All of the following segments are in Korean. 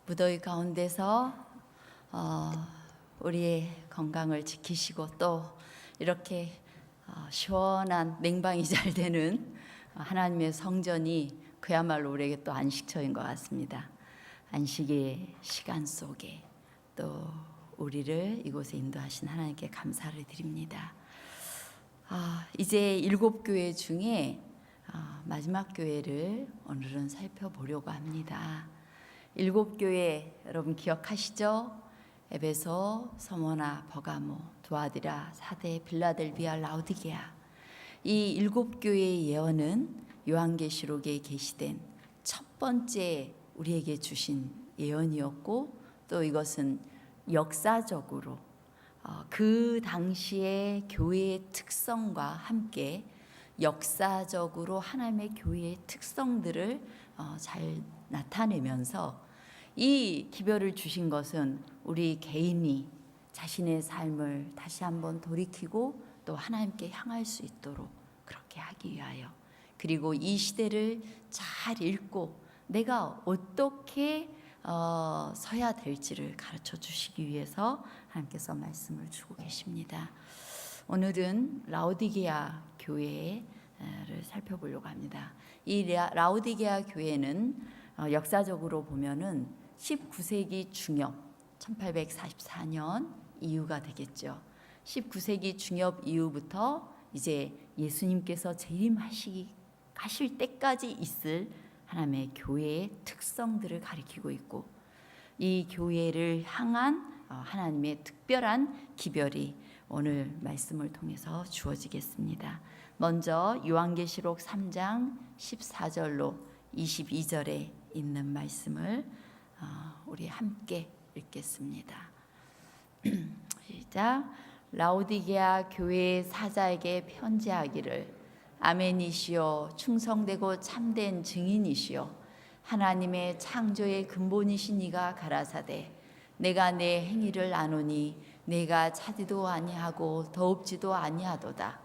무더위 가운데서 우리의 건강을 지키시고 또 이렇게 시원한 냉방이 잘 되는 하나님의 성전이 그야말로 우리에게 또 안식처인 것 같습니다. 안식의 시간 속에 또 우리를 이곳에 인도하신 하나님께 감사를 드립니다. 이제 7교회 중에 마지막 교회를 오늘은 살펴보려고 합니다. 7교회 여러분 기억하시죠? 에베소, 서머나, 버가모, 두아디라, 사데, 빌라델비아, 라우디게아. 이 7교회의 예언은 요한계시록에 게시된 첫 번째 우리에게 주신 예언이었고, 또 이것은 역사적으로 그 당시의 교회의 특성과 함께 역사적으로 하나님의 교회의 특성들을 잘 나타내면서 이 기별을 주신 것은 우리 개인이 자신의 삶을 다시 한번 돌이키고 또 하나님께 향할 수 있도록 그렇게 하기 위하여, 그리고 이 시대를 잘 읽고 내가 어떻게 서야 될지를 가르쳐 주시기 위해서 하나님께서 말씀을 주고 계십니다. 오늘은 라우디게아 교회를 살펴보려고 합니다. 이 라우디게아 교회는 역사적으로 보면은 19세기 중엽 1844년 이후가 되겠죠. 19세기 중엽 이후부터 이제 예수님께서 재림하실 때까지 있을 하나님의 교회의 특성들을 가리키고 있고, 이 교회를 향한 하나님의 특별한 기별이 오늘 말씀을 통해서 주어지겠습니다. 먼저 요한계시록 3장 14절로 22절에 있는 말씀을 우리 함께 읽겠습니다. 시작. 라우디게아 교회의 사자에게 편지하기를, 아멘이시요 충성되고 참된 증인이시요 하나님의 창조의 근본이신 이가 가라사대, 내가 내 행위를 아노니 내가 차지도 아니하고 더웁지도 아니하도다.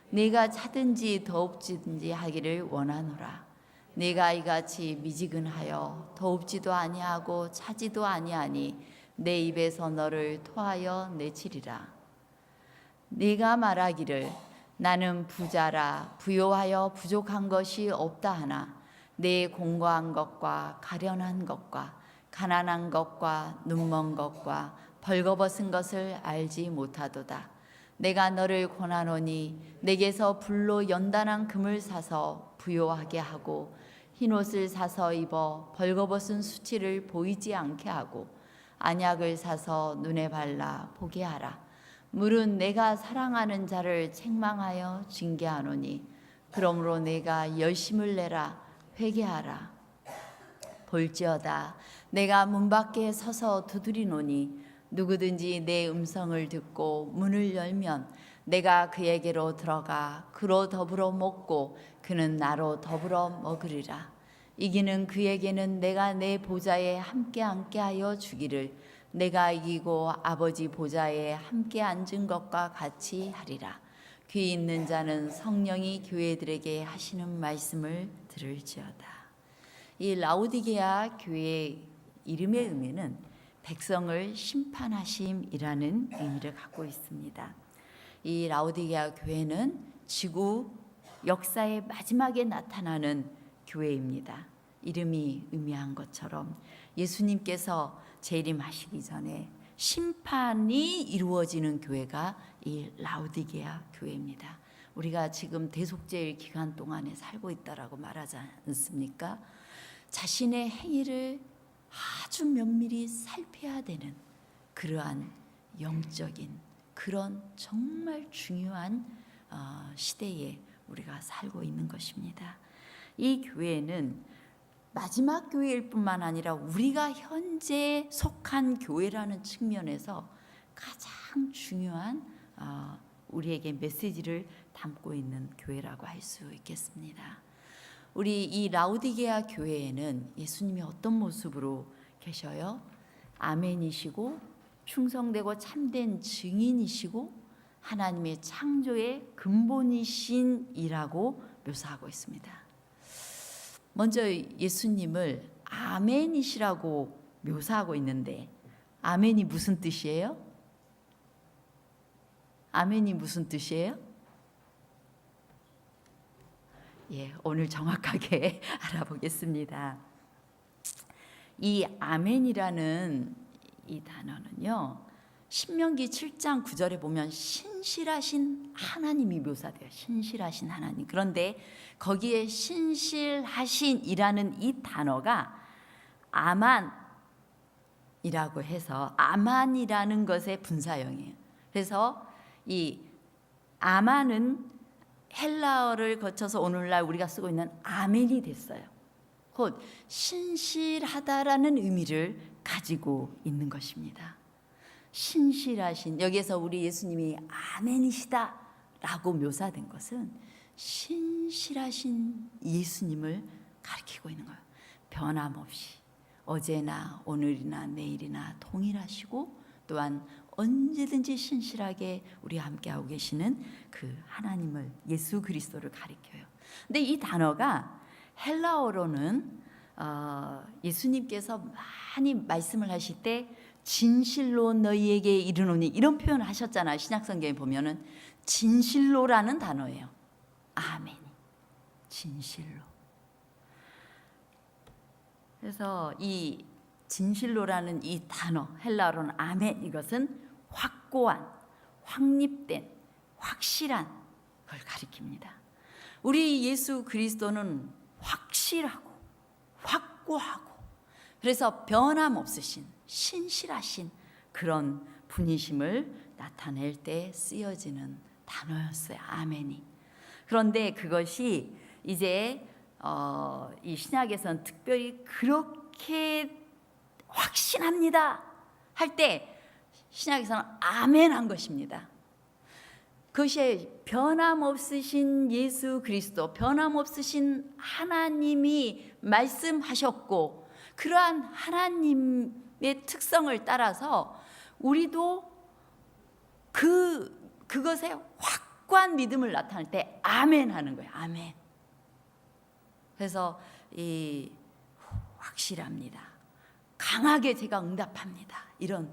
내가 차든지 더웁든지 하기를 원하노라. 내가 이같이 미지근하여 더웁지도 아니하고 차지도 아니하니 내 입에서 너를 토하여 내치리라. 네가 말하기를 나는 부자라 부요하여 부족한 것이 없다 하나 내 공고한 것과 가련한 것과 가난한 것과 눈먼 것과 벌거벗은 것을 알지 못하도다. 내가 너를 권하노니 내게서 불로 연단한 금을 사서 부요하게 하고 흰옷을 사서 입어 벌거벗은 수치를 보이지 않게 하고 안약을 사서 눈에 발라 보게 하라. 물은 내가 사랑하는 자를 책망하여 징계하노니 그러므로 내가 열심을 내라 회개하라. 볼지어다 내가 문 밖에 서서 두드리노니 누구든지 내 음성을 듣고 문을 열면 내가 그에게로 들어가 그로 더불어 먹고 그는 나로 더불어 먹으리라. 이기는 그에게는 내가 내 보좌에 함께 앉게 하여 주기를, 내가 이기고 아버지 보좌에 함께 앉은 것과 같이 하리라. 귀 있는 자는 성령이 교회들에게 하시는 말씀을 들을지어다. 이 라우디게아 교회의 이름의 의미는 백성을 심판하심이라는 의미를 갖고 있습니다. 이 라우디게아 교회는 지구 역사의 마지막에 나타나는 교회입니다. 이름이 의미한 것처럼 예수님께서 재림하시기 전에 심판이 이루어지는 교회가 이 라우디게아 교회입니다. 우리가 지금 대속죄일 기간 동안에 살고 있다라고 말하지 않습니까? 자신의 행위를 아주 면밀히 살펴야 되는 그러한 영적인 그런 정말 중요한 시대에 우리가 살고 있는 것입니다. 이 교회는 마지막 교회일 뿐만 아니라 우리가 현재 속한 교회라는 측면에서 가장 중요한 우리에게 메시지를 담고 있는 교회라고 할 수 있겠습니다. 우리 이 라우디게아 교회에는 예수님이 어떤 모습으로 계셔요? 아멘이시고 충성되고 참된 증인이시고 하나님의 창조의 근본이신이라고 묘사하고 있습니다. 먼저 예수님을 아멘이시라고 묘사하고 있는데 아멘이 무슨 뜻이에요? 아멘이 무슨 뜻이에요? 예, 오늘 정확하게 알아보겠습니다. 이 아멘이라는 이 단어는요, 신명기 7장 9절에 보면 신실하신 하나님이 묘사돼요. 신실하신 하나님. 그런데 거기에 신실하신이라는 이 단어가 아만이라고 해서 아만이라는 것의 분사형이에요. 그래서 이 아만은 헬라어를 거쳐서 오늘날 우리가 쓰고 있는 아멘이 됐어요. 곧 신실하다라는 의미를 가지고 있는 것입니다. 신실하신, 여기에서 우리 예수님이 아멘이시다라고 묘사된 것은 신실하신 예수님을 가리키고 있는 거예요. 변함없이 어제나 오늘이나 내일이나 동일하시고 또한 언제든지 신실하게 우리와 함께하고 계시는 그 하나님을, 예수 그리스도를 가리켜요. 근데 이 단어가 헬라어로는 예수님께서 많이 말씀을 하실 때 진실로 너희에게 이르노니 이런 표현을 하셨잖아요. 신약성경에 보면은 진실로라는 단어예요. 아멘. 진실로. 그래서 이 진실로라는 이 단어, 헬라어로는 아멘, 이것은 확고한, 확립된, 확실한 걸 가리킵니다. 우리 예수 그리스도는 확실하고 확고하고 그래서 변함없으신 신실하신 그런 분이심을 나타낼 때 쓰여지는 단어였어요. 아멘이. 그런데 그것이 이제 이 신약에서는 특별히 그렇게 확신합니다 할 때 신약에서는 아멘한 것입니다. 그것이 변함없으신 예수 그리스도, 변함없으신 하나님이 말씀하셨고 그러한 하나님의 특성을 따라서 우리도 그것에 확고한 믿음을 나타낼 때 아멘 하는 거예요. 아멘. 그래서 이 확실합니다. 강하게 제가 응답합니다. 이런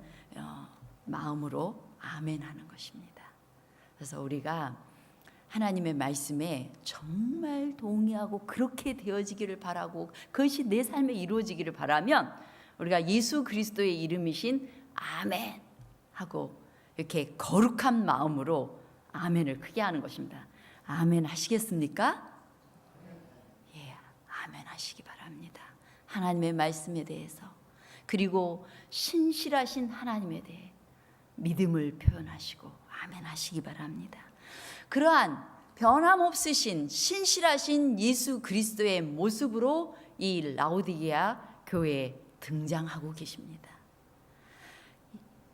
마음으로 아멘 하는 것입니다. 그래서 우리가 하나님의 말씀에 정말 동의하고 그렇게 되어지기를 바라고 그것이 내 삶에 이루어지기를 바라면 우리가 예수 그리스도의 이름이신 아멘 하고 이렇게 거룩한 마음으로 아멘을 크게 하는 것입니다. 아멘 하시겠습니까? 예, 아멘 하시기 바랍니다. 하나님의 말씀에 대해서 그리고 신실하신 하나님에 대해 믿음을 표현하시고 아멘 하시기 바랍니다. 그러한 변함없으신 신실하신 예수 그리스도의 모습으로 이 라오디게아 교회에 등장하고 계십니다.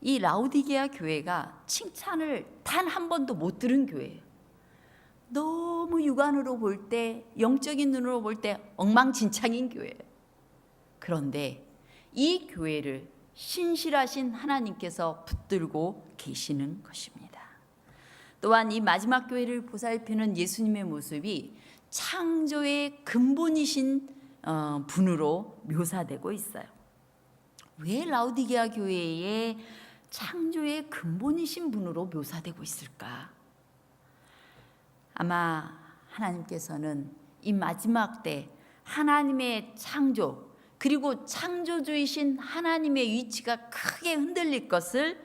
이 라오디게아 교회가 칭찬을 단 한 번도 못 들은 교회예요. 너무 육안으로 볼 때, 영적인 눈으로 볼 때 엉망진창인 교회예요. 그런데 이 교회를 신실하신 하나님께서 붙들고 계시는 것입니다. 또한 이 마지막 교회를 보살피는 예수님의 모습이 창조의 근본이신 분으로 묘사되고 있어요. 왜 라오디게아 교회의 창조의 근본이신 분으로 묘사되고 있을까? 아마 하나님께서는 이 마지막 때 하나님의 창조 그리고 창조주이신 하나님의 위치가 크게 흔들릴 것을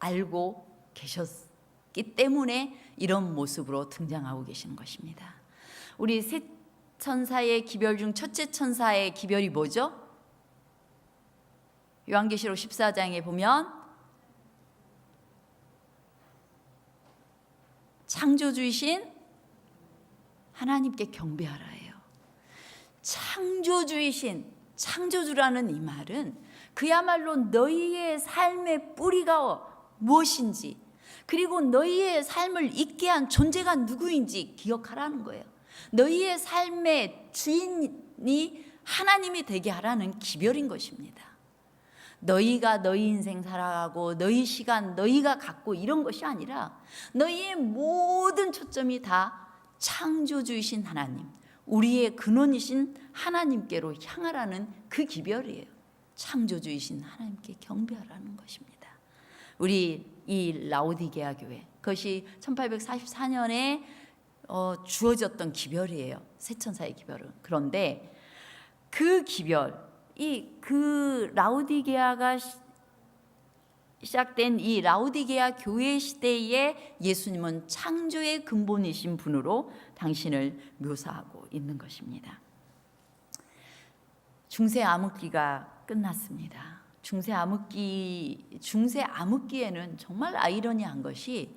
알고 계셨기 때문에 이런 모습으로 등장하고 계시는 것입니다. 우리 세 천사의 기별 중 첫째 천사의 기별이 뭐죠? 요한계시록 14장에 보면 창조주이신 하나님께 경배하라예요. 창조주라는 이 말은 그야말로 너희의 삶의 뿌리가 무엇인지 그리고 너희의 삶을 있게 한 존재가 누구인지 기억하라는 거예요. 너희의 삶의 주인이 하나님이 되게 하라는 기별인 것입니다. 너희가 너희 인생 살아가고 너희 시간 너희가 갖고 이런 것이 아니라 너희의 모든 초점이 다 창조주이신 하나님, 우리의 근원이신 하나님께로 향하라는 그 기별이에요. 창조주이신 하나님께 경배하라는 것입니다. 우리 이 라오디게아 교회, 그것이 1844년에 주어졌던 기별이에요. 세천사의 기별은. 그런데 그 기별, 그 라오디게아가 시작된 이 라오디게아 교회 시대에 예수님은 창조의 근본이신 분으로 당신을 묘사하고 있는 것입니다. 중세 암흑기가 끝났습니다. 중세 암흑기에는 정말 아이러니한 것이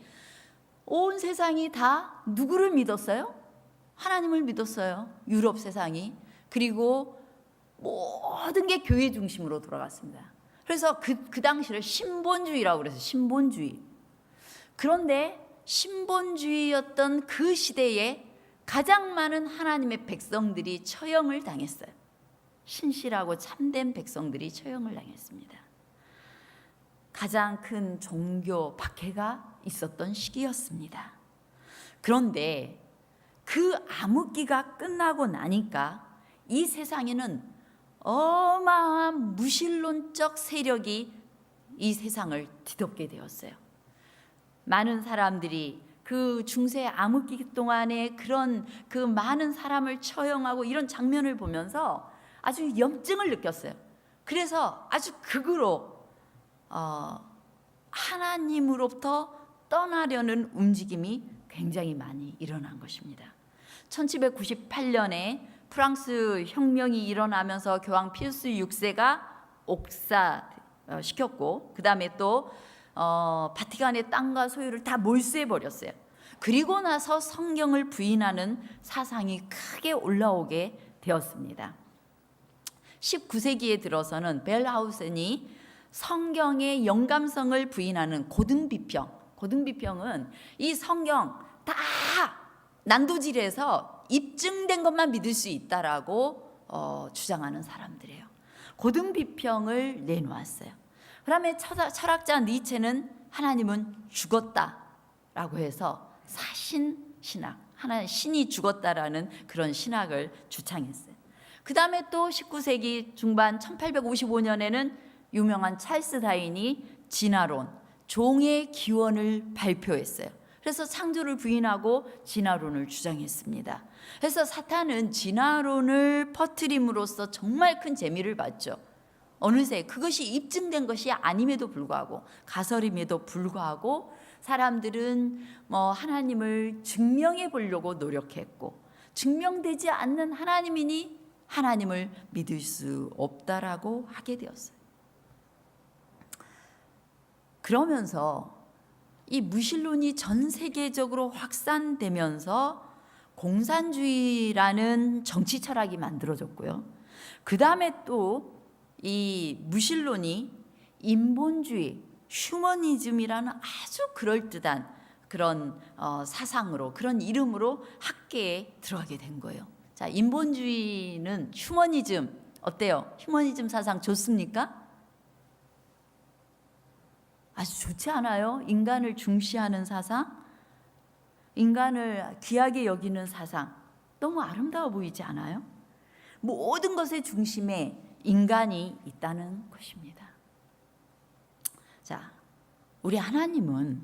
온 세상이 다 누구를 믿었어요? 하나님을 믿었어요. 유럽 세상이. 그리고 모든 게 교회 중심으로 돌아갔습니다. 그래서 그 당시를 신본주의라고 그래서 신본주의. 그런데 신본주의였던 그 시대에 가장 많은 하나님의 백성들이 처형을 당했어요. 신실하고 참된 백성들이 처형을 당했습니다. 가장 큰 종교 박해가 있었던 시기였습니다. 그런데 그 암흑기가 끝나고 나니까 이 세상에는 어마어마한 무신론적 세력이 이 세상을 뒤덮게 되었어요. 많은 사람들이 그 중세 암흑기 동안에 그런 그 많은 사람을 처형하고 이런 장면을 보면서 아주 염증을 느꼈어요. 그래서 아주 극으로 하나님으로부터 떠나려는 움직임이 굉장히 많이 일어난 것입니다. 1798년에 프랑스 혁명이 일어나면서 교황 피우스 6세가 옥사시켰고, 그 다음에 또 바티칸의 땅과 소유를 다 몰수해 버렸어요. 그리고 나서 성경을 부인하는 사상이 크게 올라오게 되었습니다. 19세기에 들어서는 벨하우센이 성경의 영감성을 부인하는 고등비평은 이 성경 다 난도질해서 입증된 것만 믿을 수 있다라고 주장하는 사람들이에요. 고등비평을 내놓았어요. 그다음에 철학자 니체는 하나님은 죽었다라고 해서 사신신학, 하나님 신이 죽었다라는 그런 신학을 주창했어요. 그 다음에 또 19세기 중반 1855년에는 유명한 찰스 다윈이 진화론, 종의 기원을 발표했어요. 그래서 창조를 부인하고 진화론을 주장했습니다. 그래서 사탄은 진화론을 퍼뜨림으로써 정말 큰 재미를 봤죠. 어느새 그것이 입증된 것이 아님에도 불구하고, 가설임에도 불구하고 사람들은 하나님을 증명해 보려고 노력했고, 증명되지 않는 하나님이니 하나님을 믿을 수 없다라고 하게 되었어요. 그러면서 이 무신론이 전 세계적으로 확산되면서 공산주의라는 정치 철학이 만들어졌고요. 그 다음에 또 이 무신론이 인본주의, 휴머니즘이라는 아주 그럴듯한 그런 사상으로, 그런 이름으로 학계에 들어가게 된 거예요. 자, 인본주의는 휴머니즘 어때요? 휴머니즘 사상 좋습니까? 아주 좋지 않아요? 인간을 중시하는 사상, 인간을 귀하게 여기는 사상, 너무 아름다워 보이지 않아요? 모든 것의 중심에 인간이 있다는 것입니다. 자, 우리 하나님은,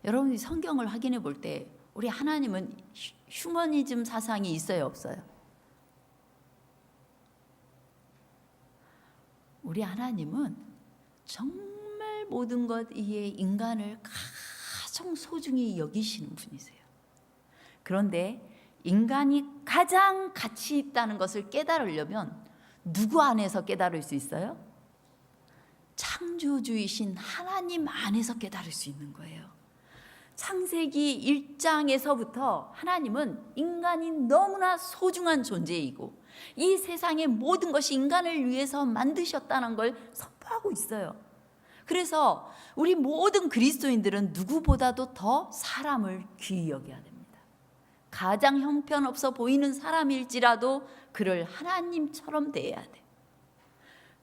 여러분이 성경을 확인해 볼 때 우리 하나님은 휴머니즘 사상이 있어요, 없어요? 우리 하나님은 정말 모든 것 위에 인간을 가장 소중히 여기시는 분이세요. 그런데 인간이 가장 가치 있다는 것을 깨달으려면 누구 안에서 깨달을 수 있어요? 창조주이신 하나님 안에서 깨달을 수 있는 거예요. 창세기 1장에서부터 하나님은 인간이 너무나 소중한 존재이고 이 세상의 모든 것이 인간을 위해서 만드셨다는 걸 선포하고 있어요. 그래서 우리 모든 그리스도인들은 누구보다도 더 사람을 귀히 여겨야 됩니다. 가장 형편없어 보이는 사람일지라도 그를 하나님처럼 대해야 돼.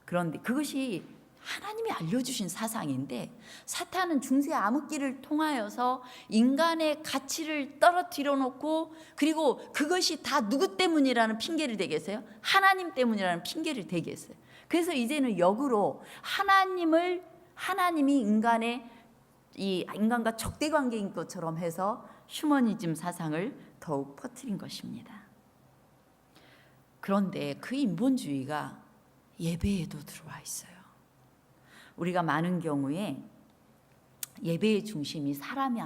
그런데 그것이 하나님이 알려주신 사상인데 사탄은 중세 암흑기를 통하여서 인간의 가치를 떨어뜨려 놓고 그리고 그것이 다 누구 때문이라는 핑계를 대게 했어요? 하나님 때문이라는 핑계를 대게 했어요. 그래서 이제는 역으로 하나님이 인간과 적대 관계인 것처럼 해서 휴머니즘 사상을 더욱 퍼뜨린 것입니다. 그런데 그 인본주의가 예배에도 들어와 있어요. 우리가 많은 경우에 예배의 중심이 하나님이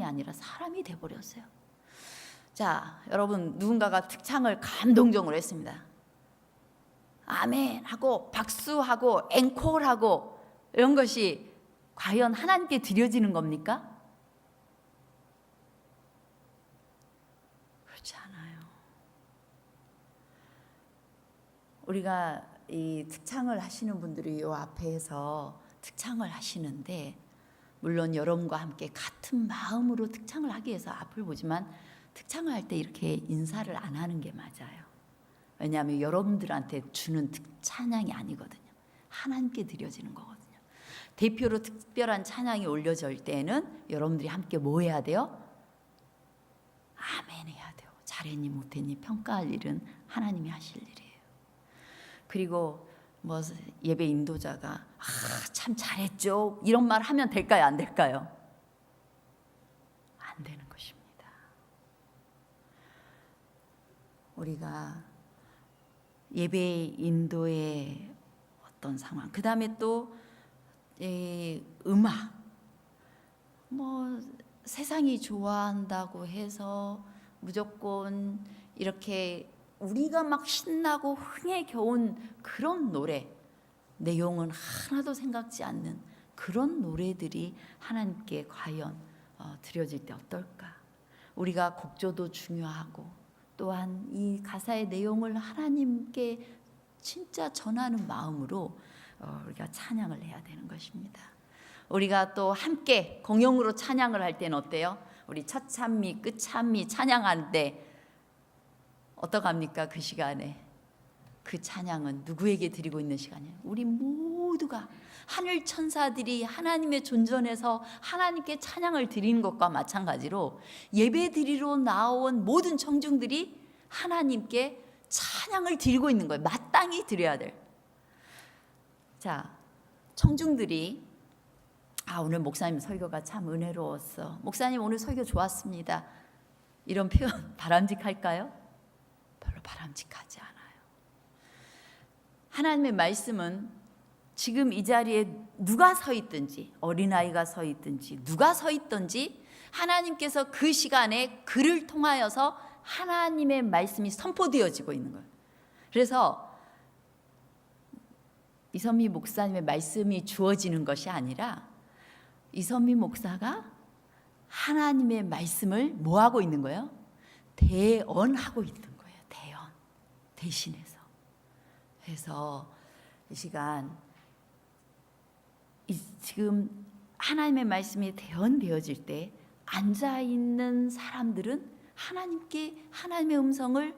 아니라 사람이 돼버렸어요. 자, 여러분 누군가가 특창을 감동적으로 했습니다. 아멘 하고 박수하고 앵콜하고 이런 것이 과연 하나님께 드려지는 겁니까? 그렇지 않아요. 우리가 이 특창을 하시는 분들이 이 앞에서 특창을 하시는데 물론 여러분과 함께 같은 마음으로 특창을 하기 위해서 앞을 보지만 특창을 할 때 이렇게 인사를 안 하는 게 맞아요. 왜냐하면 여러분들한테 주는 찬양이 아니거든요. 하나님께 드려지는 거거든요. 대표로 특별한 찬양이 올려질 때는 여러분들이 함께 뭐 해야 돼요? 아멘 해야 돼요. 잘했니 못했니 평가할 일은 하나님이 하실 일이에요. 그리고 뭐 예배 인도자가 참 잘했죠 이런 말 하면 될까요? 안 될까요? 안 되는 것입니다. 우리가 예배 인도의 어떤 상황, 그 다음에 또 음악, 뭐 세상이 좋아한다고 해서 무조건 이렇게 우리가 막 신나고 흥에 겨운 그런 노래, 내용은 하나도 생각지 않는 그런 노래들이 하나님께 과연 드려질 때 어떨까? 우리가 곡조도 중요하고 또한 이 가사의 내용을 하나님께 진짜 전하는 마음으로 우리가 찬양을 해야 되는 것입니다. 우리가 또 함께 공용으로 찬양을 할 때는 어때요? 우리 첫 찬미, 끝 찬미 찬양할 때 어떡합니까? 그 시간에 그 찬양은 누구에게 드리고 있는 시간이에요? 우리 모두가 하늘 천사들이 하나님의 존전에서 하나님께 찬양을 드리는 것과 마찬가지로 예배 드리러 나온 모든 청중들이 하나님께 찬양을 드리고 있는 거예요. 마땅히 드려야 될. 자, 청중들이 오늘 목사님 설교가 참 은혜로웠어. 목사님 오늘 설교 좋았습니다. 이런 표현 바람직할까요? 별로 바람직하지 않아요. 하나님의 말씀은 지금 이 자리에 누가 서 있든지, 어린아이가 서 있든지 누가 서 있든지 하나님께서 그 시간에 그를 통하여서 하나님의 말씀이 선포되어지고 있는 거예요. 그래서 이선미 목사님의 말씀이 주어지는 것이 아니라 이선미 목사가 하나님의 말씀을 뭐 하고 있는 거예요? 대언하고 있는 거예요. 대언, 대신해서. 그래서 이 시간 지금 하나님의 말씀이 대언되어질 때 앉아있는 사람들은 하나님의 음성을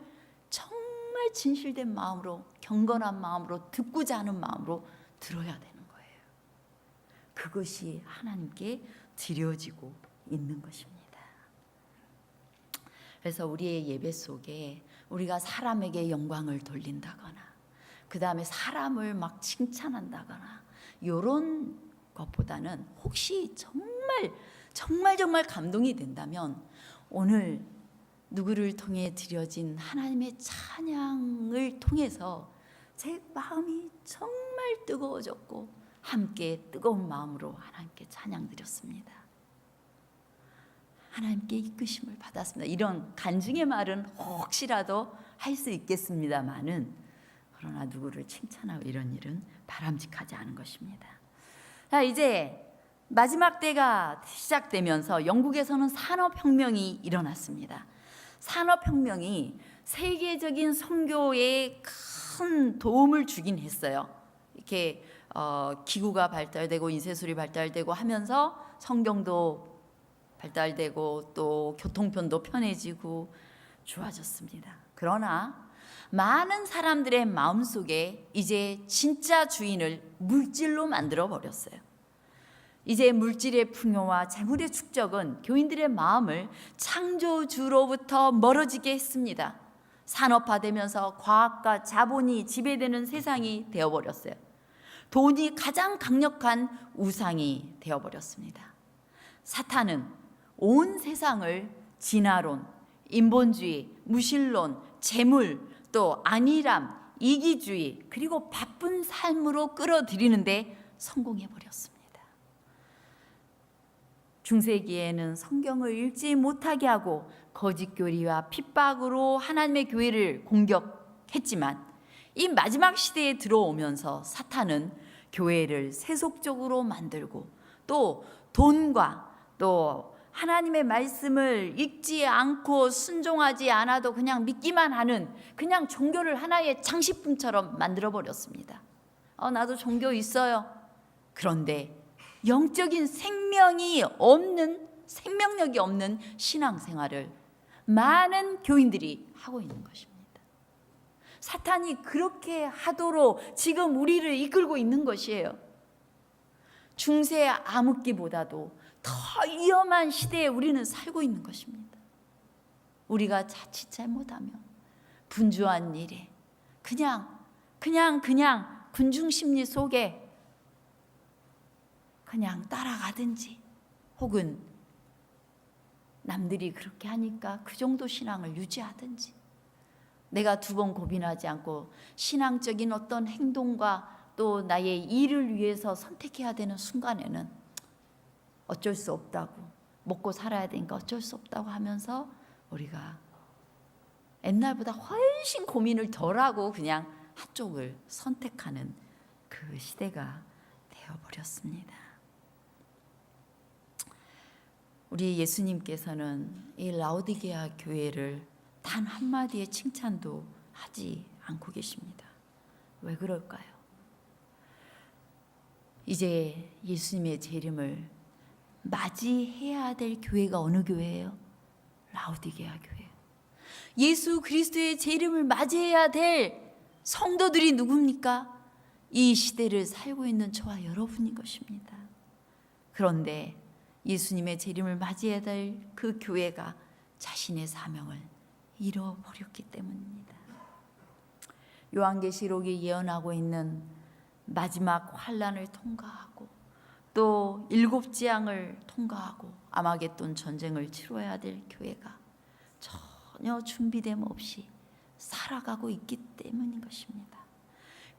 정말 진실된 마음으로, 경건한 마음으로, 듣고자 하는 마음으로 들어야 되는 거예요. 그것이 하나님께 드려지고 있는 것입니다. 그래서 우리의 예배 속에 우리가 사람에게 영광을 돌린다거나 그 다음에 사람을 막 칭찬한다거나 이런 것보다는 혹시 정말 감동이 된다면 오늘 누구를 통해 드려진 하나님의 찬양을 통해서 제 마음이 정말 뜨거워졌고 함께 뜨거운 마음으로 하나님께 찬양 드렸습니다. 하나님께 이끄심을 받았습니다. 이런 간증의 말은 혹시라도 할 수 있겠습니다마는 그러나 누구를 칭찬하고 이런 일은 바람직하지 않은 것입니다. 자, 이제 마지막 때가 시작되면서 영국에서는 산업혁명이 일어났습니다. 산업혁명이 세계적인 선교에 큰 도움을 주긴 했어요. 이렇게 기구가 발달되고 인쇄술이 발달되고 하면서 성경도 발달되고 또 교통편도 편해지고 좋아졌습니다. 그러나 많은 사람들의 마음속에 이제 진짜 주인을 물질로 만들어 버렸어요. 이제 물질의 풍요와 재물의 축적은 교인들의 마음을 창조주로부터 멀어지게 했습니다. 산업화되면서 과학과 자본이 지배되는 세상이 되어버렸어요. 돈이 가장 강력한 우상이 되어버렸습니다. 사탄은 온 세상을 진화론, 인본주의, 무신론, 재물, 또 안일함, 이기주의, 그리고 바쁜 삶으로 끌어들이는데 성공해버렸습니다. 중세기에는 성경을 읽지 못하게 하고 거짓교리와 핍박으로 하나님의 교회를 공격했지만 이 마지막 시대에 들어오면서 사탄은 교회를 세속적으로 만들고 또 돈과 또 하나님의 말씀을 읽지 않고 순종하지 않아도 그냥 믿기만 하는 그냥 종교를 하나의 장식품처럼 만들어버렸습니다. 나도 종교 있어요. 그런데 영적인 생명력이 없는 신앙생활을 많은 교인들이 하고 있는 것입니다. 사탄이 그렇게 하도록 지금 우리를 이끌고 있는 것이에요. 중세 암흑기보다도 더 위험한 시대에 우리는 살고 있는 것입니다. 우리가 자칫 잘못하면 분주한 일에 그냥 군중심리 속에 그냥 따라가든지 혹은 남들이 그렇게 하니까 그 정도 신앙을 유지하든지 내가 두 번 고민하지 않고 신앙적인 어떤 행동과 또 나의 일을 위해서 선택해야 되는 순간에는 어쩔 수 없다고, 먹고 살아야 되니까 어쩔 수 없다고 하면서 우리가 옛날보다 훨씬 고민을 덜하고 그냥 한쪽을 선택하는 그 시대가 되어버렸습니다. 우리 예수님께서는 이 라오디게아 교회를 단 한마디의 칭찬도 하지 않고 계십니다. 왜 그럴까요? 이제 예수님의 재림을 맞이해야 될 교회가 어느 교회예요? 라오디게아 교회. 예수 그리스도의 재림을 맞이해야 될 성도들이 누굽니까? 이 시대를 살고 있는 저와 여러분인 것입니다. 그런데 예수님의 재림을 맞이해야 될 그 교회가 자신의 사명을 잃어버렸기 때문입니다. 요한계시록이 예언하고 있는 마지막 환란을 통과하고 또 7 재앙을 통과하고 아마겟돈 전쟁을 치러야 될 교회가 전혀 준비됨 없이 살아가고 있기 때문인 것입니다.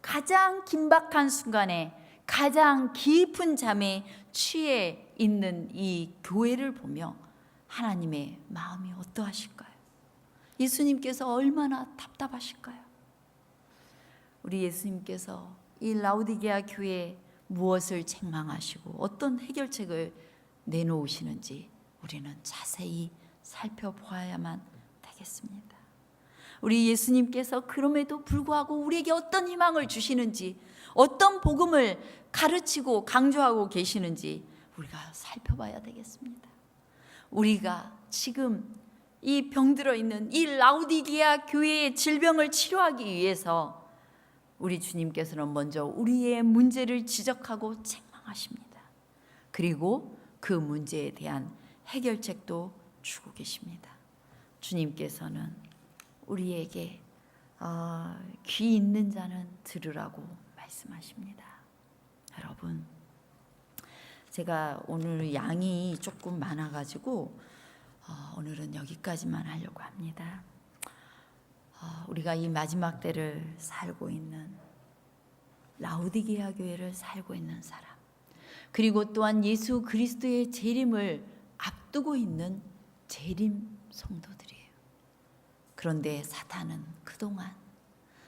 가장 긴박한 순간에 가장 깊은 잠에 취해 있는 이 교회를 보며 하나님의 마음이 어떠하실까요? 예수님께서 얼마나 답답하실까요? 우리 예수님께서 이 라오디게아 교회에 무엇을 책망하시고 어떤 해결책을 내놓으시는지 우리는 자세히 살펴보아야만 되겠습니다. 우리 예수님께서 그럼에도 불구하고 우리에게 어떤 희망을 주시는지, 어떤 복음을 가르치고 강조하고 계시는지 우리가 살펴봐야 되겠습니다. 우리가 지금 이 병들어 있는 이 라오디게아 교회의 질병을 치료하기 위해서 우리 주님께서는 먼저 우리의 문제를 지적하고 책망하십니다. 그리고 그 문제에 대한 해결책도 주고 계십니다. 주님께서는 우리에게 귀 있는 자는 들으라고 말씀하십니다. 여러분, 제가 오늘 양이 조금 많아가지고 오늘은 여기까지만 하려고 합니다. 우리가 이 마지막 때를 살고 있는 라오디게아 교회를 살고 있는 사람, 그리고 또한 예수 그리스도의 재림을 앞두고 있는 재림 성도들이에요. 그런데 사탄은 그동안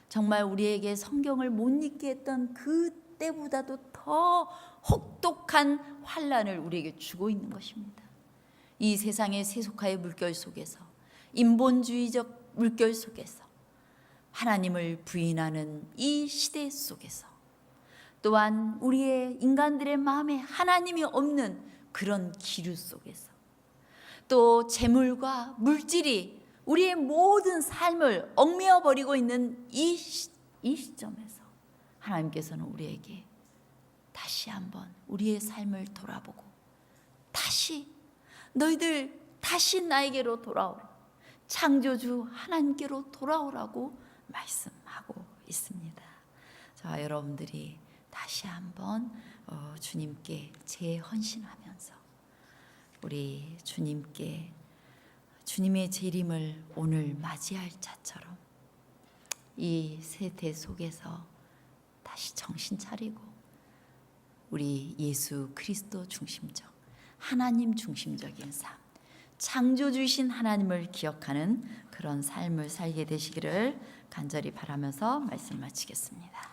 정말 우리에게 성경을 못 읽게 했던 그때보다도 더 혹독한 환란을 우리에게 주고 있는 것입니다. 이 세상의 세속화의 물결 속에서, 인본주의적 물결 속에서, 하나님을 부인하는 이 시대 속에서, 또한 우리의 인간들의 마음에 하나님이 없는 그런 기류 속에서, 또 재물과 물질이 우리의 모든 삶을 얽매어 버리고 있는 이 시점에서 하나님께서는 우리에게 다시 한번 우리의 삶을 돌아보고 다시 너희들 다시 나에게로 돌아오라. 창조주 하나님께로 돌아오라고 말씀하고 있습니다. 자, 여러분들이 다시 한번 주님께 재헌신하면서 우리 주님께 주님의 재림을 오늘 맞이할 자처럼 이 세대 속에서 다시 정신 차리고 우리 예수 그리스도 중심적 하나님 중심적인 삶, 창조주이신 하나님을 기억하는 그런 삶을 살게 되시기를 간절히 바라면서 말씀 마치겠습니다.